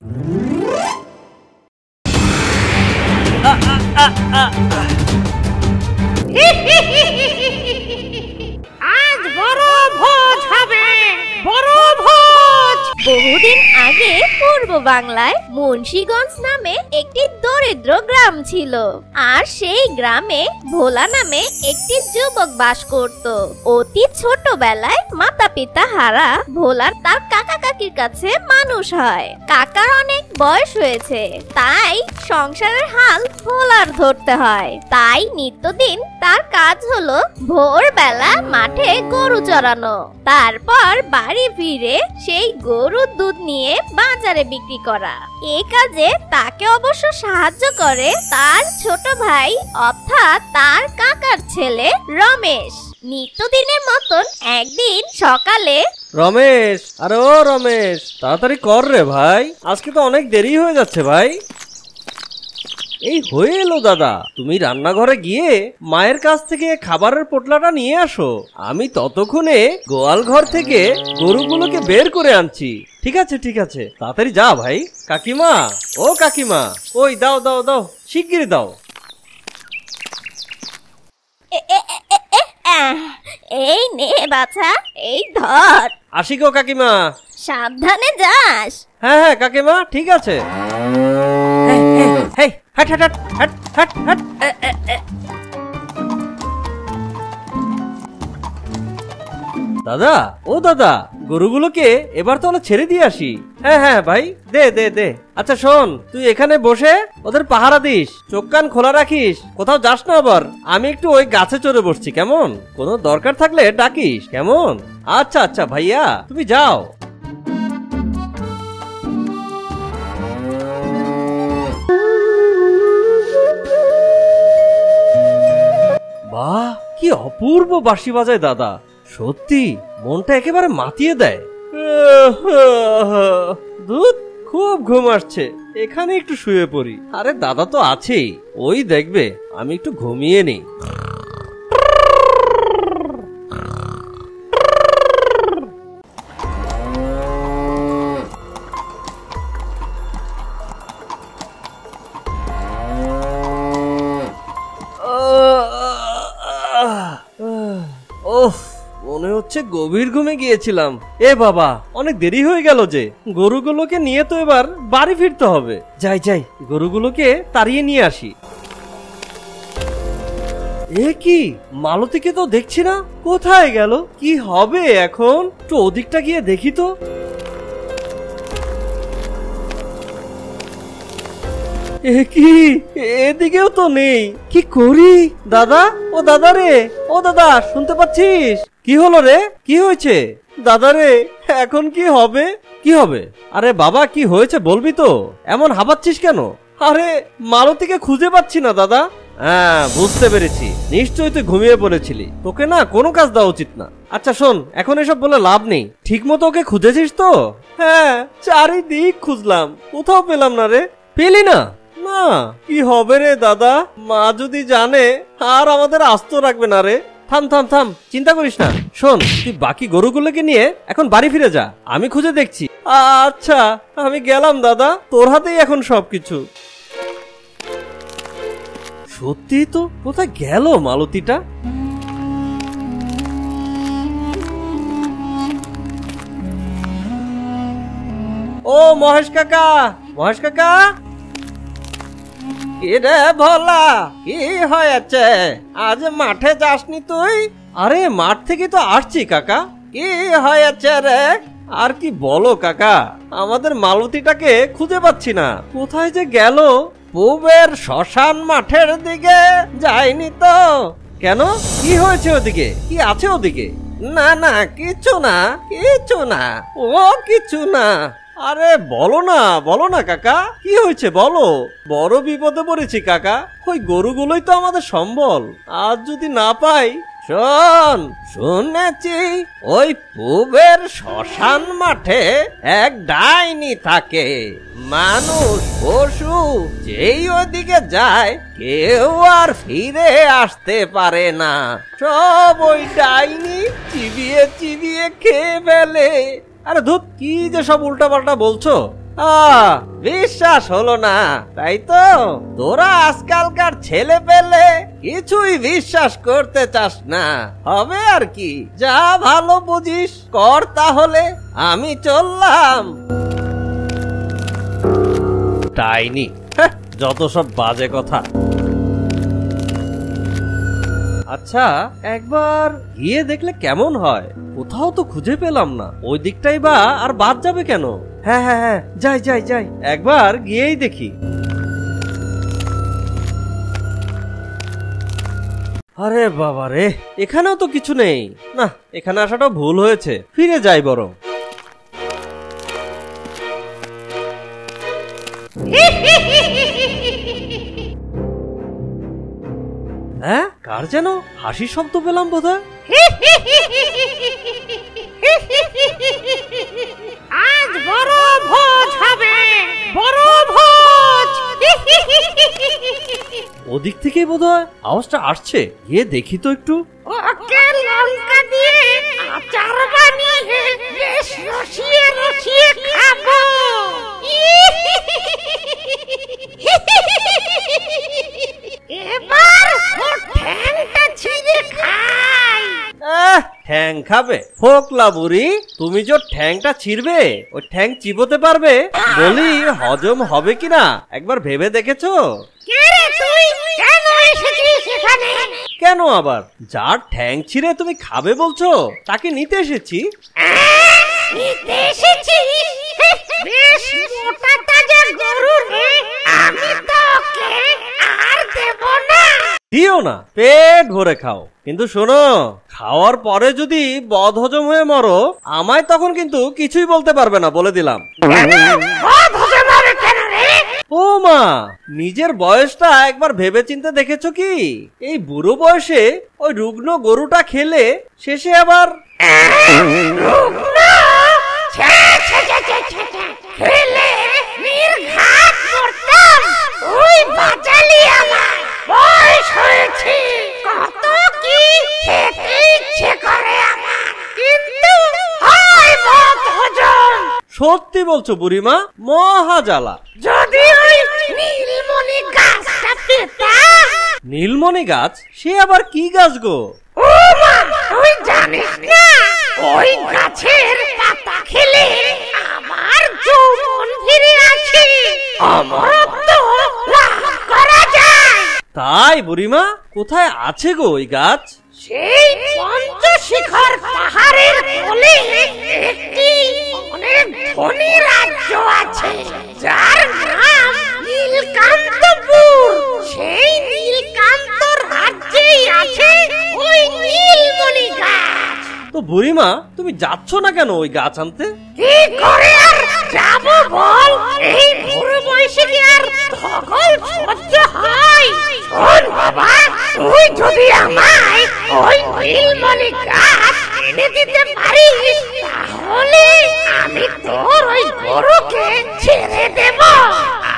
আজ বড় ভোজ হবে, বড় ভোজ। বহুদিন আগে পূর্ব বাংলায় মুন্সিগঞ্জ নামে একটি দরিদ্র গ্রাম ছিল, আর সেই গ্রামে ভোলা নামে একটি যুবক বাস করত। অতি ছোটবেলায় মাতা পিতা হারা ভোলার তার কাকা কাকির কাছে মানুষ হয়। কাকার অনেক বয়স হয়েছে, তাই সংসারের হাল ভোলার ধরতে হয়। তাই নিত্যদিন তার কাজ হলো ভোরবেলা মাঠে গরু চড়ানো, তারপর বাড়ি ফিরে সেই গরুর দুধ নিয়ে বাজারে বিক্রি করা। এই কাজে তাকে অবশ্য সাহায্য করে তার ছোট ভাই অর্থাৎ তার কাকার ছেলে রমেশ। নিত্যদিনের মতন একদিন সকালে রমেশ, আরে ও রমেশ, তাড়াতাড়ি কর রে ভাই, আজকে তো অনেক দেরি হয়ে যাচ্ছে ভাই। এই হয়ে এলো দাদা, তুমি রান্নাঘরে গিয়ে মায়ের কাছ থেকে খাবারের পোটলাটা নিয়ে আসো, আমি ততক্ষণে গোয়াল ঘর থেকে গরুগুলোকে বের করে আনছি। ঠিক আছে ঠিক আছে, তাড়াতাড়ি যা ভাই। কাকিমা, ও কাকিমা, ওই দাও দাও দাও, শিগগিরই দাও। এই নে বাছা, এই ধর। আসি গো কাকিমা। সাবধানে যাস। হ্যাঁ হ্যাঁ কাকিমা, ঠিক আছে। হাট হাট হাট হাট হাট হাট। দাদা, ও দাদা, গরুগুলোকে এবার তাহলে ছেড়ে দিয়ে আসি। হ্যাঁ হ্যাঁ ভাই, দে দে দে। আচ্ছা শোন, তুই এখানে বসে ওদের পাহারা দিস, চোখ কান খোলা রাখিস, কোথাও যাস না আবার। আমি একটু ওই গাছে চড়ে বসছি, কেমন? কোনো দরকার থাকলে ডাকিস, কেমন? আচ্ছা আচ্ছা ভাইয়া, তুমি যাও। বাহ, কি অপূর্ব বাঁশি বাজায় দাদা, সত্যি মনটা একেবারে মাতিয়ে দেয়। দুধ, খুব ঘুম আসছে, এখানে একটু শুয়ে পড়ি। আরে দাদা তো আছেই, ওই দেখবে, আমি একটু ঘুমিয়ে নিই। ওহ, মনে হচ্ছে গভীর ঘুমে গিয়েছিলাম। এ বাবা, অনেক দেরি হয়ে গেল যে। গরুগুলোকে নিয়ে তো এবার বাড়ি ফিরতে হবে। যাই যাই, গরুগুলোকে তাড়িয়ে নিয়ে আসি। এ কি, মালতীকে তো দেখছি না, কোথায় গেল? কি হবে এখন? একটু ওদিকটা গিয়ে দেখি তো। এ কি, এদিকেও তো নেই, কি করি? দাদা, ও দাদা রে, ও দাদা, শুনতে পাচ্ছিস? কি হলো রে, কি হয়েছে? দাদা রে, এখন কি হবে? কি হবে? আরে বাবা, কি হয়েছে বলবি তো? এমন হাঁপাচ্ছিস কেন? আরে মালতীকে খুঁজে পাচ্ছি না দাদা। হ্যাঁ, বুঝতে পেরেছি, নিশ্চয়ই তুই ঘুমিয়ে পড়েছিলি, তোকে না কোনো কাজ দেওয়া উচিত না। আচ্ছা শোন, এখন এসব বলে লাভ নেই, ঠিক মতো ওকে খুঁজেছিস তো? হ্যাঁ, চারিদিক খুঁজলাম, কোথাও পেলাম না রে। পেলি না? না, কি হবে রে দাদা, মা যদি জানে আর আমাদের আস্ত রাখবে না রে। থাম থাম থাম, চিন্তা করিস না। শোন, তুই বাকি গরুগুলোকে নিয়ে এখন বাড়ি ফিরে যা, আমি খুঁজে দেখছি। আচ্ছা, আমি গেলাম দাদা, তোর হাতেই এখন সবকিছু। সত্যি তো, কোথায় গেল মালতীটা? ও মহেশ কাকা, মহেশ কাকা। কিরে ভোলা, কি হয়েছে? আজ মাঠে যাসনি তুই? আরে মাঠ থেকে তো আসছি কাকা। কি হয়েছে রে? আর কি বলো কাকা, আমাদের মালতীটাকে খুঁজে পাচ্ছি না, কোথায় যে গেল? পূবের শ্মশান মাঠের দিকে যায়নি তো? কেন, কি হয়েছে ওদিকে? কি আছে ওদিকে? না না, কিছু না, কিছু না, ও কিছু না। আরে বলো না কাকা, কি হয়েছে বলো। বড় বিপদে পড়েছি কাকা, ওই গরুগুলোই তো আমাদের সম্বল, আজ যদি না পাই। শোন, শুনেছি ওই পূবের শ্মশান মাঠে এক ডাইনি থাকে, মানুষ পশু যেই ওদিকে যায় কেউ আর ফিরে আসতে পারে না, সব ওই ডাইনি চিবিয়ে চিবিয়ে খেয়ে ফেলে। আরে ধুত, কি যে সব উল্টা পাল্টা বলছো, বিশ্বাস হলো না তাই তো? তোরা আজকালকার ছেলে পেলে কিছুই বিশ্বাস করতে চাস না। হবে আর কি, যা ভালো বুঝিস কর তাহলে। আমি চললাম। ডাইনি, যত সব বাজে কথা। আচ্ছা, একবার গিয়ে দেখলে কেমন হয়? কোথাও তো খুঁজে পেলাম না। ওই দিকটাই বা আর বাদ যাবে কেন? হ্যাঁ হ্যাঁ হ্যাঁ, যাই যাই যাই, একবার গিয়েই দেখি। আরে বাবা রে, এখানেও তো কিছু নেই। না, এখানে আসাটা ভুল হয়েছে, ফিরে যাই বরং। হ্যাঁ, কার যেন হাসির শব্দ পেলাম বোধহয়। আজ বড় ভোজ হবে, বড় ভোজ। ওদিক থেকেই বোধহয় আওয়াজটা আসছে, গিয়ে দেখি তো একটু। ওকে লঙ্কা দিয়ে আচার বানিয়ে বেশ রসিয়ে রসিয়ে খাবো। এবার ওর ঠ্যাংটা ছিঁড়ে খাই। ঠ্যাং খাবে? ফোকলা বুড়ি, তুমি যে ঠ্যাংটা ছিঁড়বে, ওই ঠ্যাং চিবোতে পারবে? বলি, হজম হবে কিনা একবার ভেবে দেখেছো? কে রে তুই? কেন এসেছিস এখানে? কেন আবার? যার ঠ্যাং ছিঁড়ে তুমি খাবে বলছো, তাকে নিতে এসেছি। নিতে এসেছিস? বেশ মোটা তাজা গরু রে, আমি তোকে আর দেব না। দিও না, পেট ভরে খাও, কিন্তু শোনো, খাওয়ার পরে যদি বদহজম হয়ে মরো, আমায় তখন কিন্তু কিছুই বলতে পারবে না, বলে দিলাম। ও মা, নিজের বয়সটা একবার ভেবে চিন্তে দেখেছো কি? এই বুড়ো বয়সে ওই রুগ্ন গরুটা খেলে শেষে আবার খেলে নির্ঘাত করতাম। তুই বাঁচালি আমার। বয়স হয়েছে, কত কি খেতে ইচ্ছে করে আমার, কিন্তু হয় বদহজম। সত্যি বলছো বুড়িমা? মহা জ্বালা। যদি ওই নীলমণি গাছটা পেতাম। নীলমণি গাছ? সে আবার কি গাছ গো? ও মা, তুই জানিস না ওই গাছের পাতা খেলে আমার যৌবন ফিরে আসে, অমরত্ব লাভ করা যায়। তাই বুড়িমা? কোথায় আছে গো ওই গাছ? সেই পঞ্চশিখর পাহাড়ের কোলে একটি অনেক ধনী রাজ্য আছে, যার নাম নীলকান্তপুর। সেই নীলকান্ত রাজ্যেই আছে ওই নীলমণি গাছ। তো বুড়িমা, তুমি যাচ্ছ না কেন ওই গাছ আনতে? কি করে আর যাব বল? এই বুড়ো বয়সে কি আর ধকল সহ্য হয়? শোন বাবা, তুই যদি আমায় ওই নীলমণি গাছ এনে দিতে পারিস, তাহলে আমি তোর ওই গরুকে ছেড়ে দেব,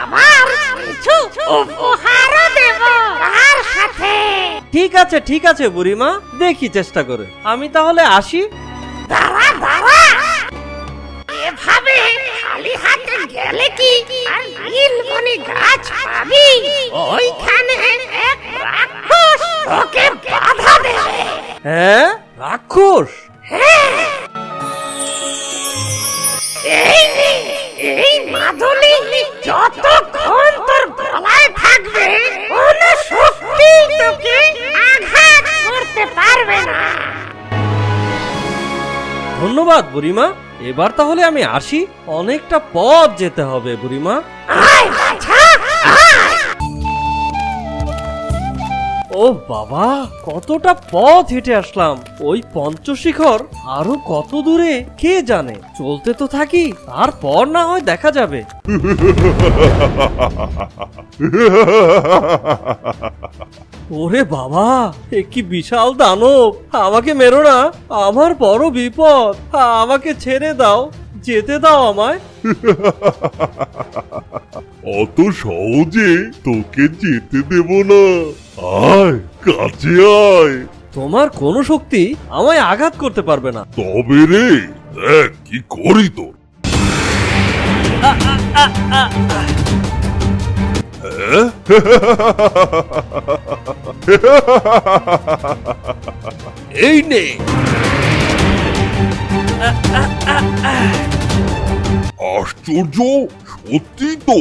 আবার কিছু উপহারও দেব তার সাথে। ঠিক আছে বুড়িমা, দেখি চেষ্টা করে। আমি তাহলে আসি। দাঁড়া দাঁড়া, এভাবে খালি হাতে গেলে কি আর নীলমণি গাছ পাবি? ওইখানে এক রাক্ষস তোকে বাধা দেবে। হ্যাঁ, রাক্ষস? এই মাদুলি যতক্ষণ তোর গলায় থাকবে, কোনো শক্তি তোকে আঘাত করতে পারবে না। ধন্যবাদ বুড়িমা, এবার তাহলে আমি আসি। অনেকটা পথ যেতে হবে বুড়িমা। আয় বাছা, আয়। ও বাবা, কতটা পথ হেঁটে আসলাম। ওই পঞ্চশিখর আরো কত দূরে কে জানে। চলতে তো থাকি, তারপর না হয় দেখা যাবে। ওরে বাবা, এ কি বিশাল দানব! আমাকে মেরো না, আমার বড় বিপদ। আমাকে ছেড়ে দাও, যেতে দাও আমায়। অত সহজে তোকে যেতে দেব না। আয়, কাছে আয়। তোমার কোনো শক্তি আমায় আঘাত করতে পারবে না। তবে রে, দেখ কি করি তোর। এই নে। আশ্চর্য, সত্যি তো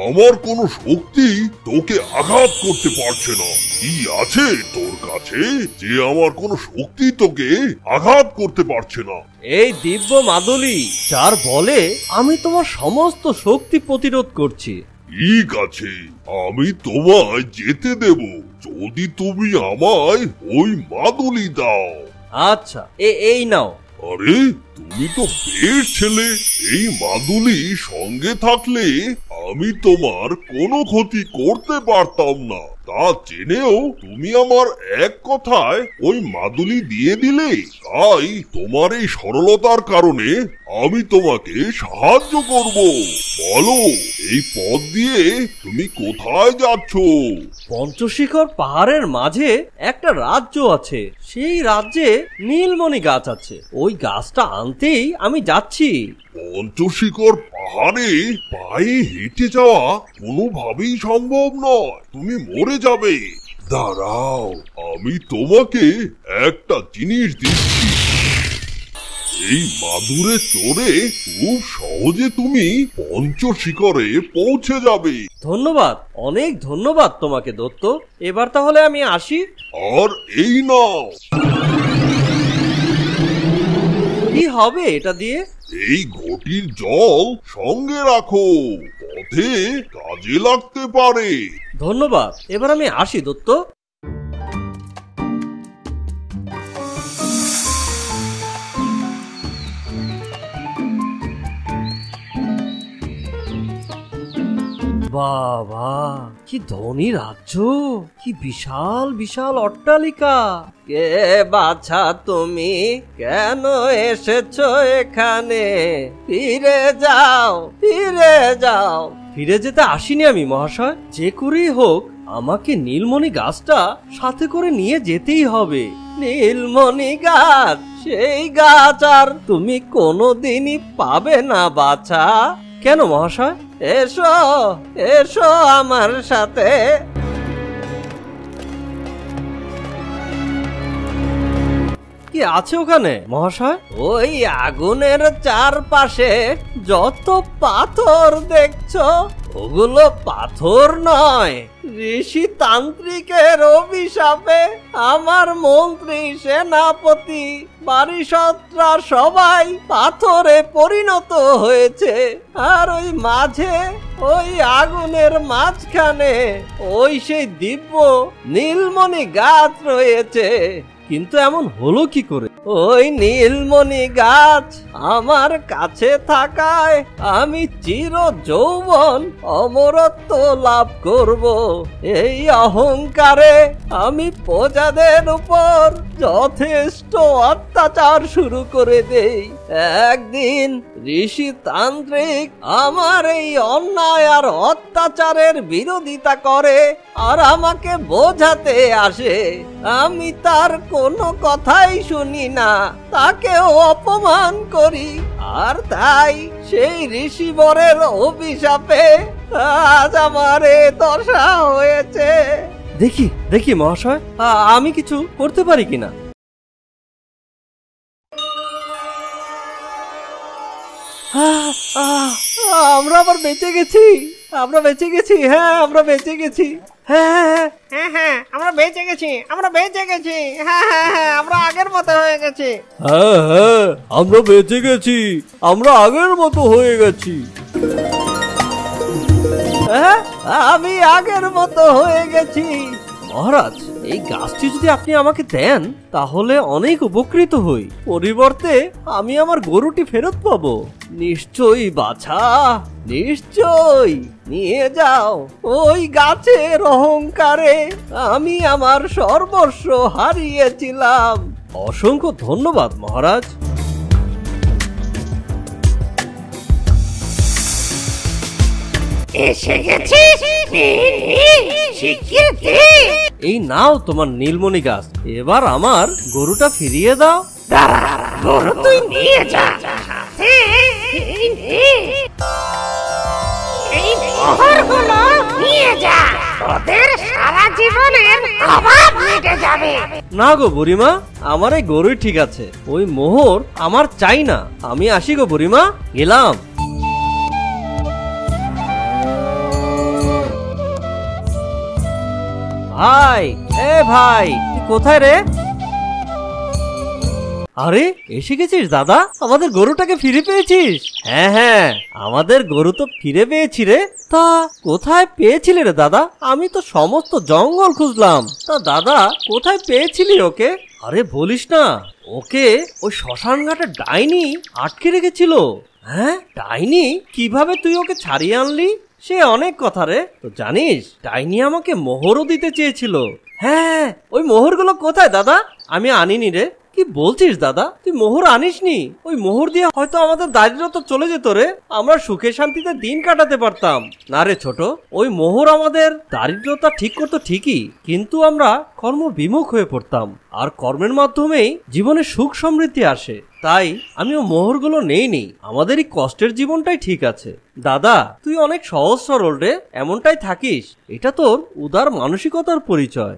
আমার কোনো শক্তি তোকে আঘাত করতে পারছে না। কি আছে তোর কাছে যে আমার কোনো শক্তি তোকে আঘাত করতে পারছে না? এই দিব্য মাদুলি, যার বলে আমি তোমার সমস্ত শক্তি প্রতিরোধ করছি। ঠিক আছে, আমি তোমায় যেতে দেব যদি তুমি আমায় ওই মাদুলি দাও। আচ্ছা, এই নাও। আরে তুমি তো বেশ ছেলে, এই মাদুলি সঙ্গে থাকলে আমি তোমার কোনো ক্ষতি করতে পারতাম না। তা জেনেও তুমি আমার এক কথায় ওই মাদুলি দিয়ে দিলে। তাই তোমার এই সরলতার কারণে আমি তোমাকে সাহায্য করব। বলো, এই পথ দিয়ে তুমি কোথায় যাচ্ছ? পঞ্চশিখর পাহাড়ের মাঝে একটা রাজ্য আছে, সেই রাজ্যে নীলমণি গাছ আছে। ওই গাছটা আনতেই আমি যাচ্ছি। পঞ্চশিখর পাহাড়ে পায়ে হেঁটে যাওয়া কোনোভাবেই সম্ভব নয়, তুমি মরে যাবে। দাঁড়াও, আমি তোমাকে একটা জিনিস দিচ্ছি। এই মাদুরে চড়ে খুব সহজে তুমি পঞ্চশিখরে পৌঁছে যাবে। ধন্যবাদ, অনেক ধন্যবাদ তোমাকে দত্ত। এবার তাহলে আমি আসি। আর এই নাও। কি হবে এটা দিয়ে? এই ঘটির জল সঙ্গে রাখো, পথে কাজে লাগতে পারে। ধন্যবাদ, এবার আমি আসি দত্ত। বাবা, কি ধনী রাজ্য, কি বিশাল বিশাল অট্টালিকা। কে বাছা তুমি, কেন এসেছো এখানে? ফিরে যাও, ফিরে যাও। ফিরে যেতে আসিনি আমি মহাশয়, যে করেই হোক আমাকে নীলমণি গাছটা সাথে করে নিয়ে যেতেই হবে। নীলমণি গাছ, সেই গাছ আর তুমি কোনোদিনই পাবে না বাছা। কেন মহাশয়? এসো, এসো আমার সাথে। কি আছে ওখানে মহাশয়? ওই আগুনের চারপাশে যত পাথর দেখছো, ওগুলো পাথর নয়, ঋষি তান্ত্রিকের অভিশাপে আমার মন্ত্রী, সেনাপতি, বারিশত্রা সবাই পাথরে পরিণত হয়েছে। আর ওই মাঝে, ওই আগুনের মাঝখানে ওই সেই দিব্য নীলমণি গাছ রয়েছে। কিন্তু এমন হলো কি করে? ওই নীলমণি গাছ আমার কাছে থাকায় আমি চির যৌবন অমরত্ব লাভ করব। এই অহংকারে আমি প্রজাদের উপর যথেষ্ট অত্যাচার শুরু করে দেই। একদিন ঋষি তান্ত্রিক আমার এই অন্যায় আর অত্যাচারের বিরোধিতা করে আর আমাকে বোঝাতে আসে। আমি তার কোনো কথাই শুনি না, তাকেও অপমান করি। আর তাই সেই ঋষিবরের অভিশাপে আজ আমার এ দশা হয়েছে। দেখি দেখি মহাশয়, আমি কিছু করতে পারি কিনা। আমরা আবার বেঁচে গেছি, আমরা বেঁচে গেছি। হ্যাঁ, আমরা বেঁচে গেছি। হ্যাঁ, আমরা বেঁচে গেছি, আমরা বেঁচে গেছি। হ্যাঁ হ্যাঁ হ্যাঁ, আমরা আগের মতো হয়ে গেছি। হ্যাঁ হ্যাঁ, আমরা বেঁচে গেছি, আমরা আগের মতো হয়ে গেছি। হ্যাঁ, আমি আগের মতো হয়ে গেছি। মহারাজ, এই গাছটি যদি আপনি আমাকে দেন তাহলে অনেক উপকৃত হই। পরিবর্তে আমি আমার গরুটি ফেরত পাবো। নিশ্চয়ই বাছা, নিশ্চয়ই নিয়ে যাও। ওই গাছের অহংকারে আমি আমার সর্বস্ব হারিয়েছিলাম। অসংখ্য ধন্যবাদ মহারাজ। এসে গেছিস, শিখিয়ে দে। এই নাও তোমার নীলমণি গাছ, এবার আমার গরুটা ফিরিয়ে দাও। দাঁড়া, গরু তুই নিয়ে যা। এই নে। মোহরগুলো নিয়ে যা, তোদের সারা জীবনের অভাব মিটে যাবে। না গো বুড়িমা, আমার এই গরুই ঠিক আছে, ওই মোহর আমার চাই না। আমি আসি গো বুড়িমা, গেলাম। ভাই, এ ভাই, তুই কোথায় রে? আরে এসে গেছিস দাদা, আমাদের গরুটাকে ফিরে পেয়েছিস? হ্যাঁ হ্যাঁ, আমাদের গরু তো ফিরে পেয়েছি রে। তা কোথায় পেয়েছিলে রে দাদা? আমি তো সমস্ত জঙ্গল খুঁজলাম। তা দাদা কোথায় পেয়েছিলি ওকে? আরে বলিস না, ওকে ওই শ্মশান ঘাটে ডাইনি আটকে রেখেছিল। হ্যাঁ ডাইনি? কিভাবে তুই ওকে ছাড়িয়ে আনলি? সে অনেক কথা রে। তো জানিস ডাইনি আমাকে মোহরও দিতে চেয়েছিল। হ্যাঁ, ওই মোহরগুলো কোথায় দাদা? আমি আনিনি রে। কি বলছিস দাদা, তুই মোহর আনিসনি? ওই মোহর দিয়ে হয়তো আমাদের দারিদ্রতা চলে যেত রে, আমরা সুখে শান্তিতে দিন কাটাতে পারতাম। না রে ছোট, ওই মোহর আমাদের দারিদ্রতা ঠিক করতো ঠিকই, কিন্তু আমরা কর্ম বিমুখ হয়ে পড়তাম, আর কর্মের মাধ্যমেই জীবনে সুখ সমৃদ্ধি আসে। তাই আমি ও মোহরগুলো নেইনি, আমাদের এই কষ্টের জীবনটাই ঠিক আছে। দাদা তুই অনেক সহজ সরল রে, এমনটাই থাকিস, এটা তোর উদার মানসিকতার পরিচয়।